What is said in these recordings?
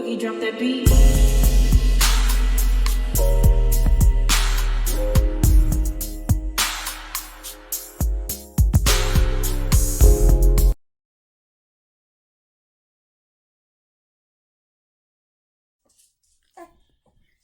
Boogie, drop that beat.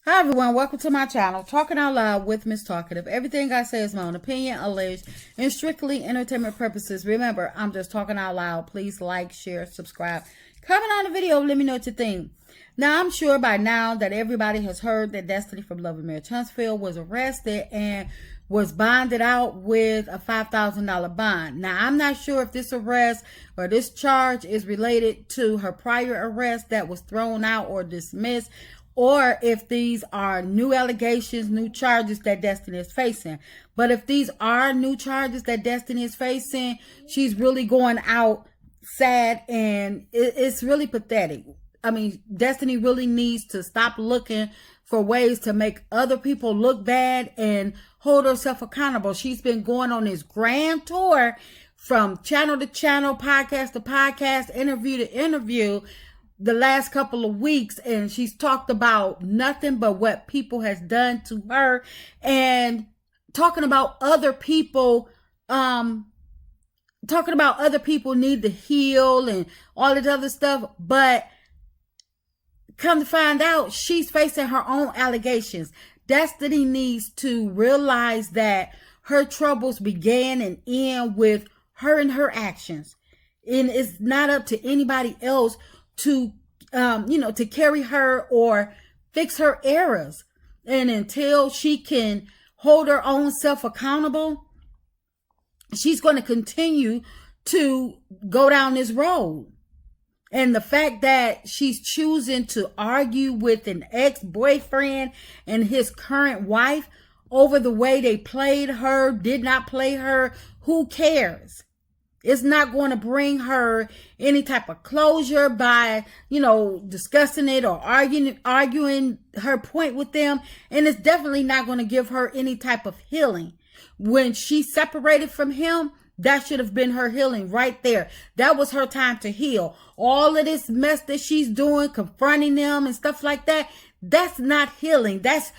Hi everyone, welcome to my channel, Talking Out Loud with Miss Talkative. Everything I say is my own opinion, alleged, and strictly entertainment purposes. Remember, I'm just talking out loud. Please like, share, subscribe, comment on the video, let me know what you think. Now, I'm sure by now that everybody has heard that Destiny from Love and Marriage Huntsville was arrested and was bonded out with a $5,000 bond. Now, I'm not sure if this arrest or this charge is related to her prior arrest that was thrown out or dismissed, or if these are new allegations, new charges that Destiny is facing. But if these are new charges that Destiny is facing, she's really going out sad, and it's really pathetic. I mean, Destiny really needs to stop looking for ways to make other people look bad and hold herself accountable. She's been going on this grand tour from channel to channel, podcast to podcast, interview to interview the last couple of weeks, and she's talked about nothing but what people has done to her, and talking about other people need to heal and all this other stuff. But come to find out, she's facing her own allegations. Destiny needs to realize that her troubles began and end with her and her actions, and it's not up to anybody else to to carry her or fix her errors. And until she can hold her own self accountable, she's going to continue to go down this road. And the fact that she's choosing to argue with an ex-boyfriend and his current wife over the way they played her, did not play her, who cares? It's not going to bring her any type of closure by, discussing it or arguing her point with them. And it's definitely not going to give her any type of healing. When she separated from him, that should have been her healing right there. That was her time to heal. All of this mess that she's doing, confronting them and stuff like that, that's not healing. That's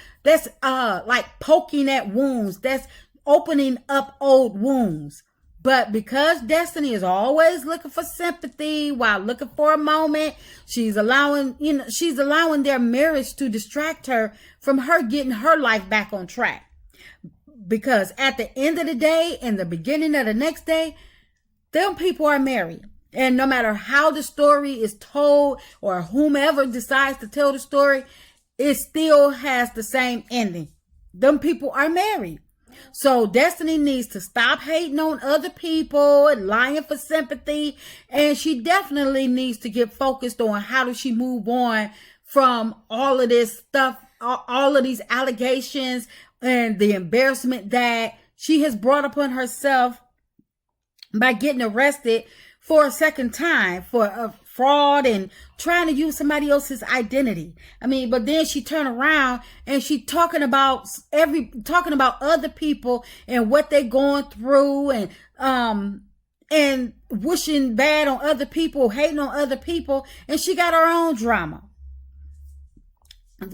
like poking at wounds. That's opening up old wounds. But because Destiny is always looking for sympathy while looking for a moment, she's allowing their marriage to distract her from her getting her life back on track. Because at the end of the day and the beginning of the next day, them people are married. And no matter how the story is told or whomever decides to tell the story, it still has the same ending. Them people are married. So Destiny needs to stop hating on other people and lying for sympathy. And she definitely needs to get focused on how does she move on from all of this stuff, all of these allegations and the embarrassment that she has brought upon herself by getting arrested for a second time for a fraud and trying to use somebody else's identity. I mean, but then she turned around and she talking about other people and what they're going through and wishing bad on other people, hating on other people, and she got her own drama.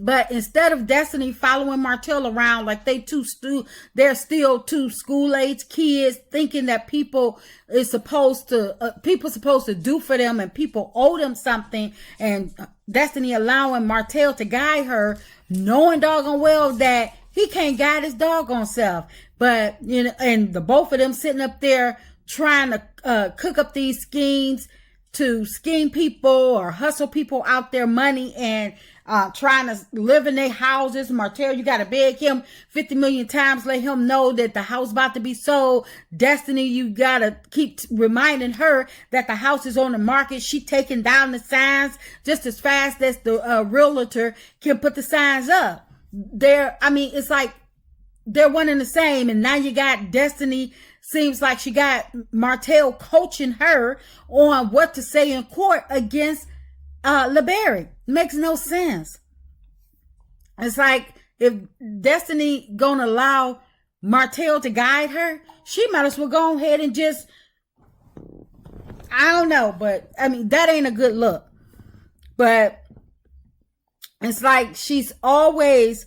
But instead of Destiny following Martell around like they're still two school-age kids, thinking that people supposed to do for them and people owe them something, and Destiny allowing Martell to guide her, knowing doggone well that he can't guide his doggone self. But and the both of them sitting up there trying to cook up these schemes to scheme people or hustle people out their money and trying to live in their houses. Martell, you got to beg him 50 million times, let him know that the house about to be sold. Destiny, you got to keep reminding her that the house is on the market. She taking down the signs just as fast as the realtor can put the signs up. It's like they're one and the same. And now you got Destiny, seems like she got Martell coaching her on what to say in court against LeBarry. Makes no sense. It's like if Destiny gonna allow Martell to guide her, she might as well go ahead and just, I don't know, but I mean, that ain't a good look. But It's like she's always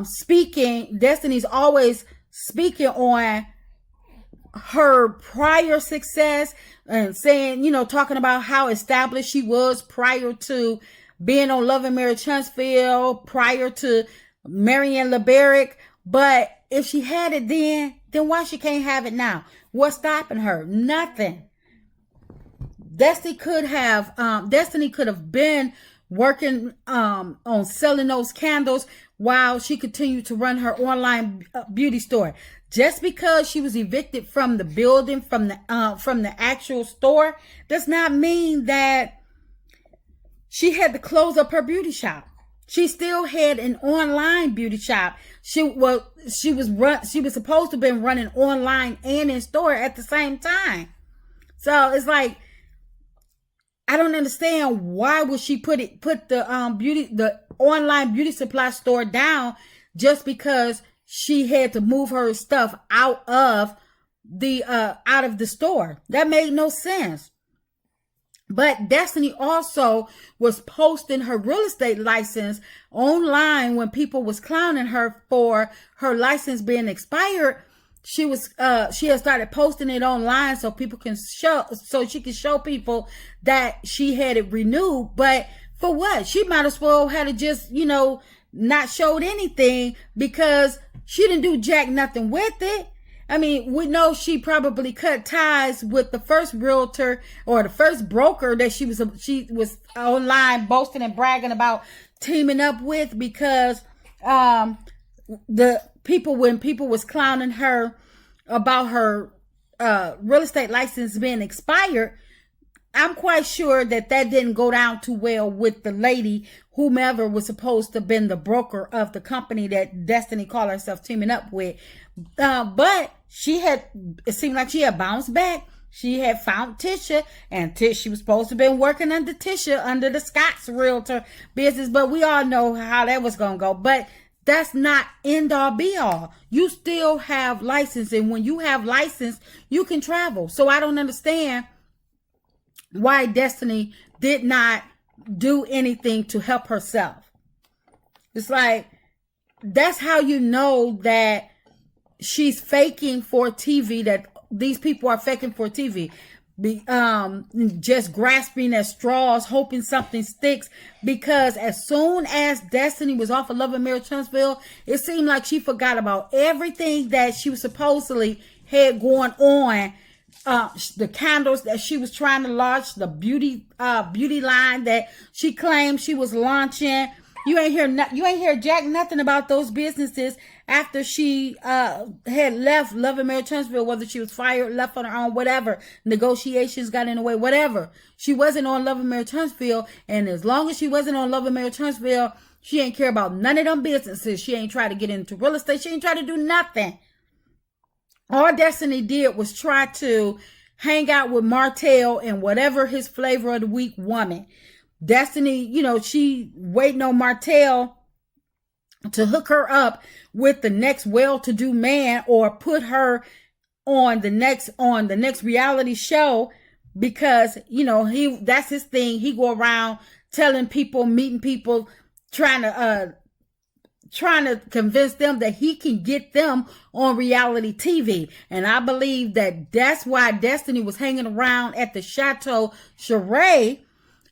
speaking, Destiny's always speaking on her prior success and saying, talking about how established she was prior to being on Love and Marriage Huntsville, prior to marrying LeBaric. But if she had it then why she can't have it now? What's stopping her? Nothing. Destiny could have been working on selling those candles while she continued to run her online beauty store. Just because she was evicted from the building, from the actual store, does not mean that she had to close up her beauty shop. She still had an online beauty shop. She was supposed to have been running online and in store at the same time. So it's like, I don't understand why would she put the online beauty supply store down just because she had to move her stuff out of the store. That made no sense. But Destiny also was posting her real estate license online when people was clowning her for her license being expired. She had started posting it online so she could show people that she had it renewed. But for what? She might as well had just, not showed anything, because she didn't do jack nothing with it. I mean, we know she probably cut ties with the first realtor or the first broker that she was online boasting and bragging about teaming up with, because when people was clowning her about her real estate license being expired, I'm quite sure that didn't go down too well with the lady, whomever was supposed to have been the broker of the company that Destiny called herself teaming up with. But it seemed like she had bounced back. She had found Tisha, and she was supposed to have been working under Tisha, under the Scott's realtor business. But we all know how that was going to go. But that's not end all be all. You still have license. And when you have license, you can travel. So I don't understand why Destiny did not do anything to help herself. It's like, that's how you know that she's faking for TV, that these people are faking for TV. Just grasping at straws, hoping something sticks, because as soon as Destiny was off of Love and Marriage Huntsville, it seemed like she forgot about everything that she was supposedly had going on. The candles that she was trying to launch, the beauty line that she claimed she was launching. You ain't hear jack nothing about those businesses after she had left Love and Marriage Huntsville, whether she was fired, left on her own, whatever. Negotiations got in the way, whatever. She wasn't on Love and Marriage Huntsville, and as long as she wasn't on Love and Marriage Huntsville, she ain't care about none of them businesses. She ain't try to get into real estate. She ain't try to do nothing. All Destiny did was try to hang out with Martell and whatever his flavor of the week woman. Destiny, she waiting on Martell to hook her up with the next well-to-do man, or put her on the next reality show, because that's his thing. He go around telling people, meeting people, trying to convince them that he can get them on reality TV. And I believe that that's why Destiny was hanging around at the Chateau Sheree,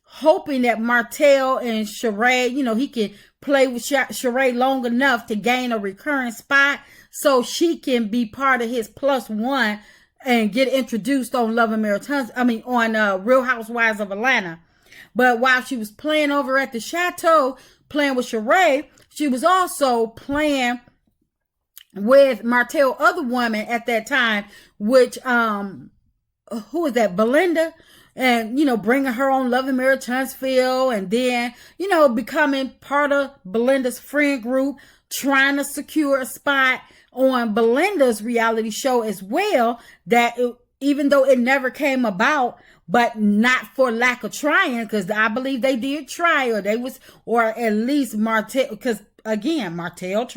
hoping that Martell and Sheree, he can play with Sheree long enough to gain a recurring spot so she can be part of his +1 and get introduced on Love and Marriage on Real Housewives of Atlanta. But while she was playing over at the Chateau, playing with Sheree, she was also playing with Martell's other woman at that time, which, who was that? Belinda. And, bringing her on Love and Marriage Huntsville, and then, becoming part of Belinda's friend group, trying to secure a spot on Belinda's reality show as well, that even though it never came about, but not for lack of trying, because I believe they did try, or at least Martell, because again, Martell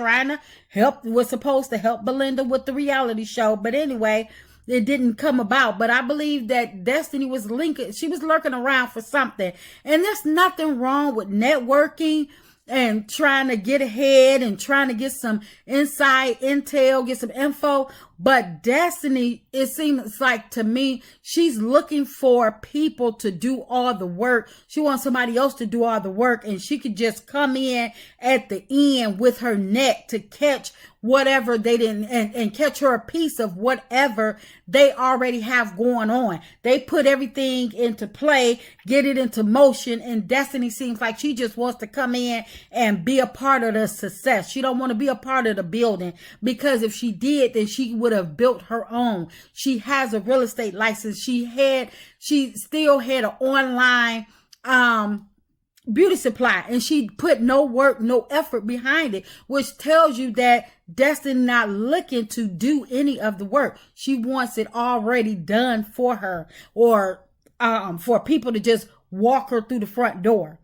was supposed to help Belinda with the reality show. But anyway, it didn't come about. But I believe that Destiny was linking, she was lurking around for something. And there's nothing wrong with networking and trying to get ahead and trying to get some inside intel, get some info. But Destiny, it seems like to me, she's looking for people to do all the work. She wants somebody else to do all the work, and she could just come in at the end with her net to catch whatever they didn't, and catch her a piece of whatever they already have going on. They put everything into play, get it into motion, and Destiny seems like she just wants to come in and be a part of the success. She don't want to be a part of the building, because if she did, then she would have built her own. She has a real estate license. She still had an online beauty supply, and she put no work, no effort behind it, which tells you that Destiny not looking to do any of the work. She wants it already done for her, or for people to just walk her through the front door.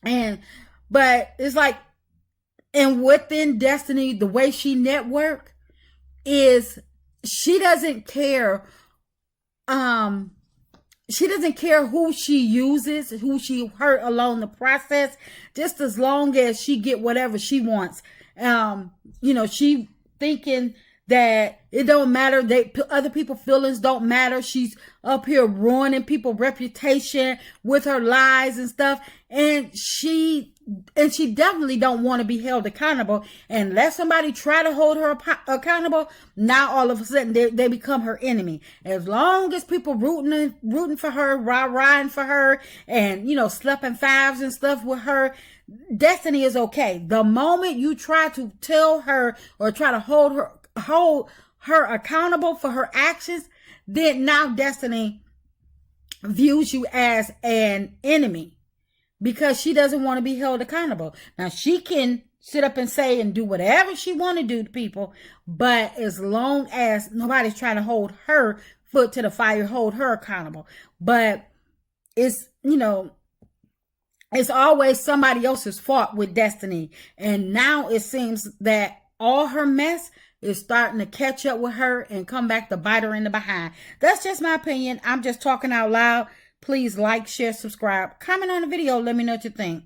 But it's like, and within Destiny, the way she network is she doesn't care. She doesn't care who she uses, who she hurt along the process, just as long as she get whatever she wants. She thinking that it don't matter, other people's feelings don't matter. She's up here ruining people's reputation with her lies and stuff. And she definitely don't want to be held accountable. And let somebody try to hold her accountable, now all of a sudden they become her enemy. As long as people rooting for her, rah-rahing for her, and slapping fives and stuff with her, Destiny is okay. The moment you try to tell her or try to hold her accountable for her actions, then now Destiny views you as an enemy, because she doesn't want to be held accountable. Now, she can sit up and say and do whatever she want to do to people, but as long as nobody's trying to hold her foot to the fire, hold her accountable. But it's always somebody else's fault with Destiny. And now it seems that all her mess is starting to catch up with her and come back to bite her in the behind. That's just my opinion. I'm just talking out loud. Please like, share, subscribe, comment on the video. Let me know what you think.